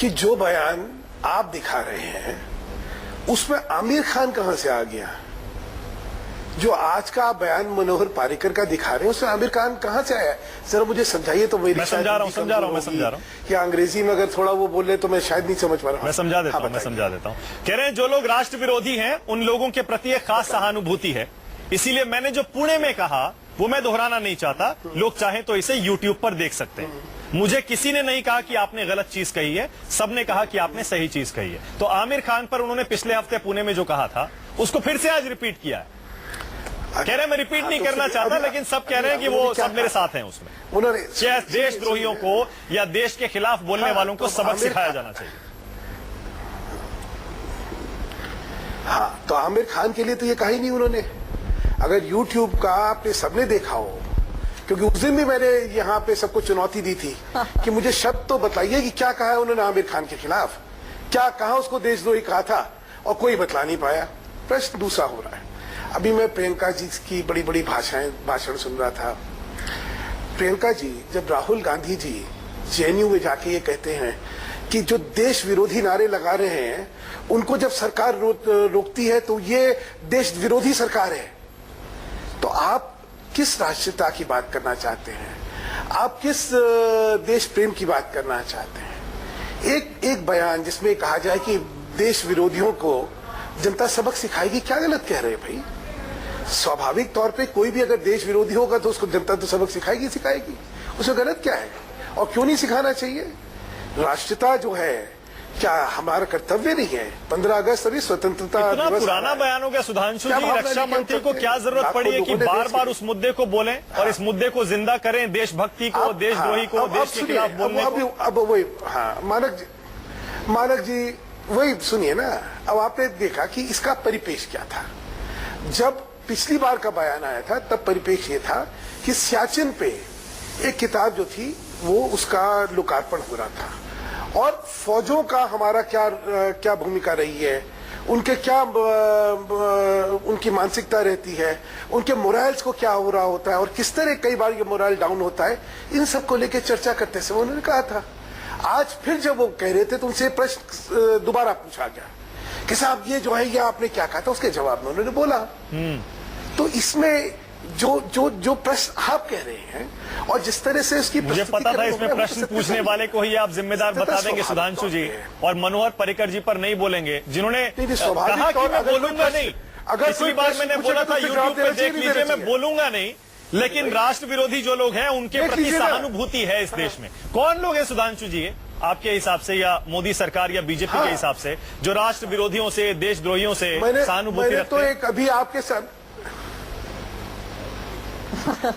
कि जो बयान आप दिखा रहे हैं उसमें आमिर खान कहां से आ गया? जो आज का बयान मनोहर पारिकर का दिखा रहे हैं उसमें आमिर खान कहां से आया? जरा मुझे समझाइए तो। मैं समझा रहा हूँ। या अंग्रेजी में अगर थोड़ा वो बोले तो मैं शायद नहीं समझ पा रहा हूँ। मैं समझा देता हूँ। कह रहे हैं जो लोग राष्ट्र विरोधी हैं उन लोगों के प्रति एक खास सहानुभूति है, इसीलिए मैंने जो पुणे में कहा वो मैं दोहराना नहीं चाहता। लोग चाहें तो इसे यूट्यूब पर देख सकते हैं। मुझे किसी ने नहीं कहा कि आपने गलत चीज कही है, सबने कहा कि आपने सही चीज कही है। तो आमिर खान पर उन्होंने पिछले हफ्ते पुणे में जो कहा था उसको फिर से आज रिपीट किया है। कह रहे हैं मैं रिपीट नहीं करना चाहता, लेकिन सब कह रहे हैं कि वो सब मेरे साथ हैं उसमें। उन्होंने देशद्रोहियों को या देश के खिलाफ बोलने वालों को सबक सिखाया जाना चाहिए। हाँ, तो आमिर खान के लिए तो ये कहा ही नहीं उन्होंने। अगर YouTube का आपने सबने देखा हो, क्योंकि उस दिन भी मैंने यहाँ पे सबको चुनौती दी थी कि मुझे शब्द तो बताइए कि क्या कहा है उन्होंने आमिर खान के खिलाफ, क्या कहा उसको देशद्रोही कहा था, और कोई बतला नहीं पाया। प्रश्न दूसरा हो रहा है। अभी मैं प्रियंका जी की बड़ी बड़ी भाषण सुन रहा था। प्रियंका जी, जब राहुल गांधी जी JNU में जाके ये कहते हैं कि जो देश विरोधी नारे लगा रहे हैं उनको जब सरकार रोकती है तो ये देश विरोधी सरकार है, तो आप किस राष्ट्रीयता की बात करना चाहते हैं? आप किस देश प्रेम की बात करना चाहते हैं? एक बयान जिसमें कहा जाए कि देश विरोधियों को जनता सबक सिखाएगी, क्या गलत कह रहे हैं भाई? स्वाभाविक तौर पे कोई भी अगर देश विरोधी होगा तो उसको जनता तो सबक सिखाएगी। उसमें गलत क्या है और क्यों नहीं सिखाना चाहिए? राष्ट्रीयता जो है क्या हमारा कर्तव्य नहीं है? 15 अगस्त अभी स्वतंत्रता इतना पुराना बयान हो गया सुधांशु जी। रक्षा मंत्री को क्या जरूरत पड़ी है कि बार बार उस मुद्दे को बोलें और इस मुद्दे को जिंदा करें, देशभक्ति को, देशद्रोही को, देश के खिलाफ बोलने को? अब वही, हाँ, मानक जी वही सुनिए ना। अब आपने देखा कि इसका परिपेक्ष क्या था। जब पिछली बार का बयान आया था तब परिपेक्ष ये था कि सियाचिन पे एक किताब जो थी वो उसका लोकार्पण हो रहा था और फौजों का हमारा क्या भूमिका रही है, उनके क्या उनकी मानसिकता रहती है, उनके मोरल्स को क्या हो रहा होता है और किस तरह कई बार ये मोरल डाउन होता है, इन सब को लेकर चर्चा करते समय उन्होंने कहा था। आज फिर जब वो कह रहे थे तो उनसे प्रश्न दोबारा पूछा गया कि साहब ये जो है ये आपने क्या कहा था, उसके जवाब में उन्होंने बोला। तो इसमें जो प्रश्न आप कह रहे हैं और जिस तरह से इसकी मुझे पता था इसमें प्रश्न पूछने वाले को ही आप जिम्मेदार बता देंगे सुधांशु जी, और मनोहर पर्रिकर जी पर नहीं बोलेंगे जिन्होंने कहा कि मैं बोलूंगा नहीं। अगर पिछली बार मैंने बोला था यूट्यूब पे देख लीजिए मैं बोलूंगा नहीं, लेकिन राष्ट्र विरोधी जो लोग हैं उनके प्रति सहानुभूति है इस देश में। कौन लोग हैं सुधांशु जी आपके हिसाब से या मोदी सरकार या बीजेपी के हिसाब से जो राष्ट्र विरोधियों से, देशद्रोहियों से सहानुभूति रखते हैं? तो एक अभी आपके साथ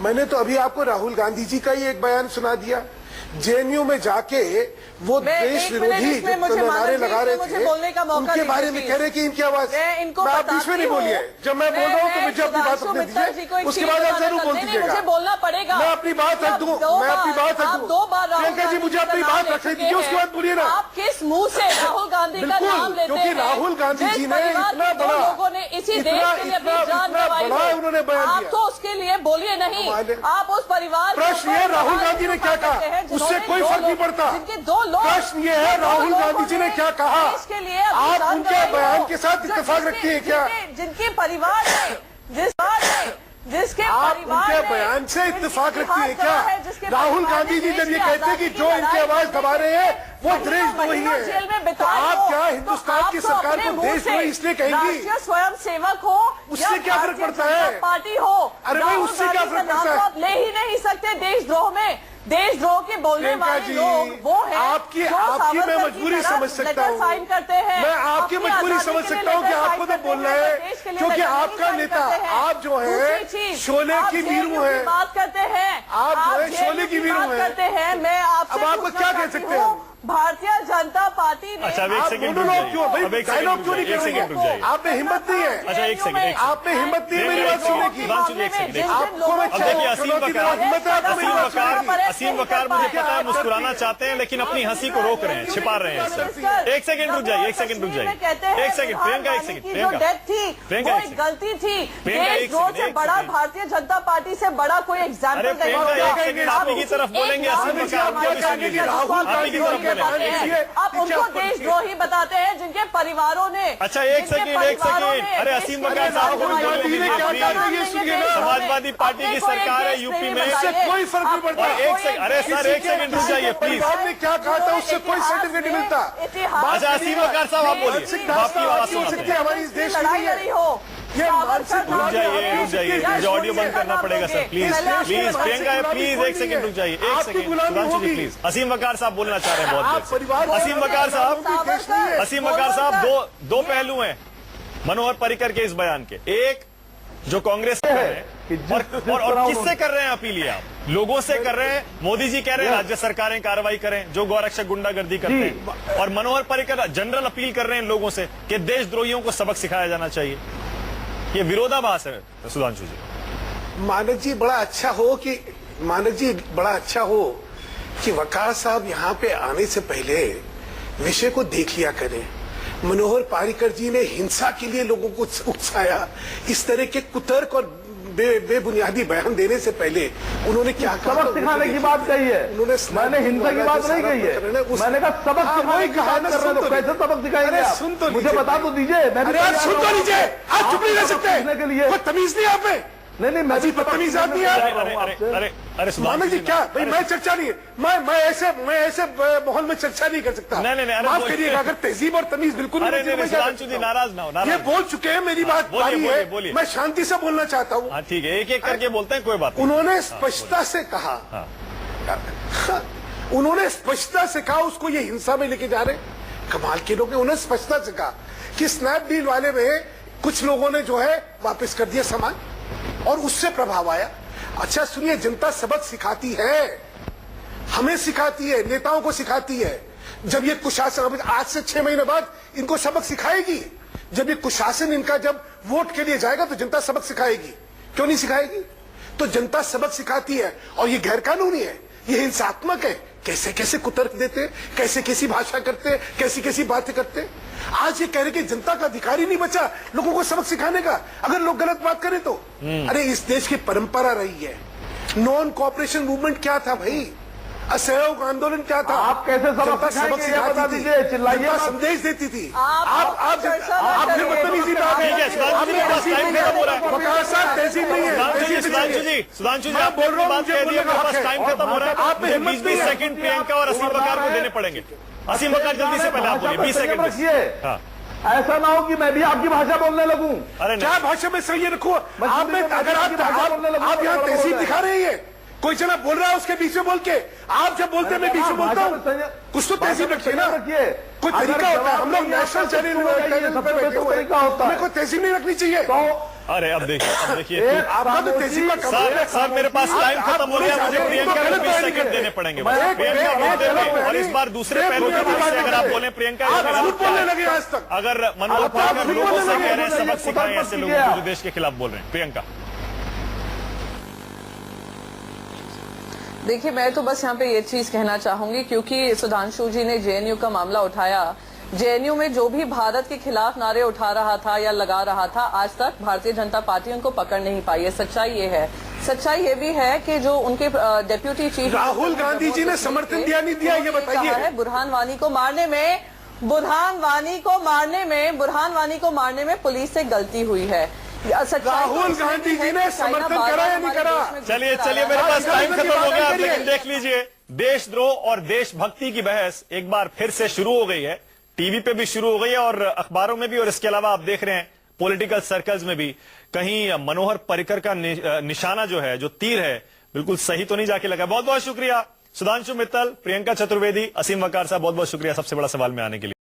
मैंने तो अभी आपको राहुल गांधी जी का ही एक बयान सुना दिया। JNU में जाके वो देश विरोधी नारे लगा रहे थे उनके बारे में कह रहे कि इनकी आवाज आप बीच में नहीं बोलिए। जब मैं बोल रहा हूँ तो मुझे अपनी बात रखने दीजिए, उसके बाद आप जरूर बोल दीजिएगा। मुझे बोलना पड़ेगा, मैं अपनी बात रख दूँ, मैं अपनी बात रख दूँ। प्रियंका जी मुझे अपनी बात रखने दीजिए, उसके बाद बोलिए ना। आप किस मुंह से राहुल गांधी का नाम लेते हैं? क्योंकि राहुल गांधी जी ने इतना बड़ा लोगों ने इसी देश के लिए अपनी जान गंवाई है, उन्होंने बयान दिया। आप तो उसके लिए बोलिए नहीं, आप उस परिवार। प्रश्न ये राहुल गांधी ने क्या कहा उससे कोई फर्क नहीं पड़ता। जिनके 2 लोग, प्रश्न ये है राहुल गांधी जी ने क्या कहा, इसके लिए आप उनके बयान के साथ इत्तेफाक रखती है क्या? जिनके परिवार ने जिसके आप परिवार उनके बयान से इत्तेफाक रखती है क्या? राहुल गांधी जी जब ये कहते हैं कि जो इनकी आवाज दबा रहे हैं वो देशद्रोही है, तो आप क्या हिंदुस्तान की सरकार को देशद्रोही इसलिए कहेंगी? स्वयं सेवक हो, उससे क्या फर्क पड़ता है? पार्टी हो, अरे भाई उससे क्या फर्क पड़ता है? आप ले ही नहीं सकते देशद्रोह में। देशद्रोह के बोलने वाले लोग वो हैं आपकी मैं मजबूरी समझ सकता हूँ, साइन करते हैं। मैं आपकी मजबूरी समझ सकता हूँ कि आपको तो बोलना है क्योंकि आपका नेता, आप जो है शोले की वीरू है, बात करते हैं, आप जो है शोले की वीरू करते हैं। मैं आपसे अब आपको क्या कह सकते हैं? भारतीय जनता पार्टी ने, अच्छा एक सेकंड डायलॉग क्यों नहीं करेंगे? आप में हिम्मत नहीं है। अच्छा एक सेकंड, आप में हिम्मत नहीं है मेरी बात सुनने की। आपको मैं असीम वकार मुझे पता है मुस्कुराना चाहते हैं लेकिन अपनी हंसी को रोक रहे हैं, छिपा रहे हैं सर। एक सेकंड रुक जाइए, एक सेकंड रुक जाइए, एक सेकंड प्रियंका, एक सेकंड प्रियंका, वो गलती थी। देशद्रोह से बड़ा भारतीय जनता पार्टी से बड़ा कोई एग्जाम्पल आप की तरफ बोलेंगे, असीम वकार आप की तरफ बोलेंगे। आप उनको देशद्रोही बताते हैं जिनके परिवारों ने। अच्छा एक सेकेंड, अरे असीम वकार साहब को बोलने दीजिए। समाजवादी पार्टी की सरकार है यूपी में, इससे कोई फर्क नहीं पड़ता। अरे सर एक सेकंड रुक जाइए प्लीज। आपने क्या कहा था, उससे कोई सर्टिफिकेट नहीं मिलता। अच्छा असीम वकार साहब आप बोलिए, आपकी आवाज हो सकती है हमारी इस देश की नहीं है। हो ये मानसिक रुक जाइए, मुझे ऑडियो बंद करना पड़ेगा सर, प्लीज प्रियंका प्लीज एक सेकंड रुक जाइए, एक सेकंड सुधांशु जी प्लीज। असीम वकार साहब बोलना चाह रहे हैं बहुत देर से। असीम वकार साहब दो पहलू हैं मनोहर पर्रिकर के इस बयान के। एक जो कांग्रेस कर रहे हैं और किससे कर रहे हैं अपील, ये आप लोगों से कर रहे हैं। मोदी जी कह रहे हैं राज्य सरकारें कार्रवाई करें जो गौरक्षक गुंडागर्दी करते हैं, और मनोहर पर्रिकर जनरल अपील कर रहे हैं लोगों से कि देशद्रोहियों को सबक सिखाया जाना चाहिए। ये विरोधाभास है सुधांशु जी। मानक जी बड़ा अच्छा हो कि वकार साहब यहाँ पे आने से पहले विषय को देख लिया करें। मनोहर पर्रिकर जी ने हिंसा के लिए लोगों को उकसाया। इस तरह के कुतर्क और बेबुनियादी बयान देने से पहले उन्होंने क्या कहा? सबक सिखाने की बात कही है। मैंने हिंसा की बात नहीं कही है, मैंने कहा सबक सिखाने की बात कर रहे हो। कैसे सबक सिखाएंगे आप? सुन तो मुझे बता तो दीजिए। मैं भी सुन तो लीजिए, आप चुप नहीं रह सकते के लिए। कोई तमीज नहीं आप में? नहीं मैं भी बदतमीज आदमी है। अरे मानक जी क्या भाई, मैं चर्चा नहीं, मैं ऐसे माहौल में चर्चा नहीं कर सकता। नहीं, माफ करिएगा, अगर तहजीब और तमीज बिल्कुल सुधांशु जी नाराज ना हो, ये बोल चुके हैं, मेरी बात बारी है, बोलिए। मैं शांति से बोलना चाहता हूँ। हाँ ठीक है, एक एक करके बोलते हैं, कोई बात नहीं। उन्होंने स्पष्टता से कहा, उन्होंने स्पष्टता से कहा उसको ये हिंसा में लेके जा रहे। कमाल के लोग, उन्होंने स्पष्टता से कहा कि स्नैपडील वाले में कुछ लोगों ने जो है वापस कर दिया सामान और उससे प्रभाव आया। अच्छा सुनिए, जनता सबक सिखाती है, हमें सिखाती है, नेताओं को सिखाती है। जब ये कुशासन आज से 6 महीने बाद इनको सबक सिखाएगी, जब ये कुशासन इनका जब वोट के लिए जाएगा तो जनता सबक सिखाएगी। क्यों नहीं सिखाएगी? तो जनता सबक सिखाती है और ये गैर कानूनी है, ये हिंसात्मक है। कैसे कैसे कुतर्क देते, कैसे कैसी भाषा करते, कैसी कैसी बातें करते। आज ये कह रहे कि जनता का अधिकार ही नहीं बचा लोगों को सबक सिखाने का अगर लोग गलत बात करें तो। अरे इस देश की परंपरा रही है। नॉन कोऑपरेशन मूवमेंट क्या था भाई? असहयोग आंदोलन क्या था? आप कैसे सबक सिखाएंगे बता दीजिए, चिल्लाइए। संदेश देती थी। आप फिर बदतमीजी पे आ गए। तहजीब नहीं है। सुधांशु जी आप बोल रहे हो, टाइम खत्म हो रहा है। आप 20 सेकंड प्रियंका और असीम वकार को देने पड़ेंगे। असीम वकार जल्दी से पहले आप बोलिए, 20 सेकंड रखिए। ऐसा ना हो कि मैं भी आपकी भाषा बोलने लगूं। अरे क्या भाषा में सही रखो आप में? अगर आप यहाँ तहजीब दिखा रहे हैं, कोई जना बोल रहा है उसके बीच में बोल के, आप जब बोलते हैं मैं बीच में बोलता हूँ, कुछ तो तहजीब रखिए ना। कोई तरीका होता है। हम लोग नेशनल चैनल हमें कोई तहजीब नहीं रखनी चाहिए। अरे अब देखिए आपका तो तहजीब का सर मेरे पास टाइम खत्म हो गया, मुझे प्रियंका को 20 सेकंड देने पड़ेंगे। प्रियंका बोलते हुए और इस बार दूसरे पहलू की बात अगर आप बोले प्रियंका, बोलने लगे आज तक। अगर मनोहर पर्रिकर लोगों से कह रहे हैं सबक सिखाएं ऐसे लोगों को जो देश के खिलाफ बोल रहे हैं। प्रियंका देखिए, मैं तो बस यहाँ पे ये चीज कहना चाहूंगी, क्योंकि सुधांशु जी ने जेएनयू का मामला उठाया। जेएनयू में जो भी भारत के खिलाफ नारे उठा रहा था या लगा रहा था, आज तक भारतीय जनता पार्टी उनको पकड़ नहीं पाई है। सच्चाई ये है। सच्चाई ये भी है कि जो उनके डेप्यूटी चीफ राहुल गांधी जी ने समर्थन दिया नहीं दिया, ये बताइए। बुरहान वानी को मारने में पुलिस से गलती हुई है। राहुल गांधी जी ने समर्थन करा या नहीं करा? चलिए मेरे पास टाइम खत्म हो गया, लेकिन देख लीजिए देशद्रोह और देशभक्ति की बहस एक बार फिर से शुरू हो गई है। टीवी पे भी शुरू हो गई है और अखबारों में भी, और इसके अलावा आप देख रहे हैं पॉलिटिकल सर्कल्स में भी कहीं मनोहर पर्रिकर का निशाना जो है, जो तीर है, बिल्कुल सही तो नहीं जाके लगा। बहुत बहुत शुक्रिया सुधांशु मित्तल, प्रियंका चतुर्वेदी, असीम वकार साहब, बहुत बहुत शुक्रिया सबसे बड़ा सवाल में आने के लिए।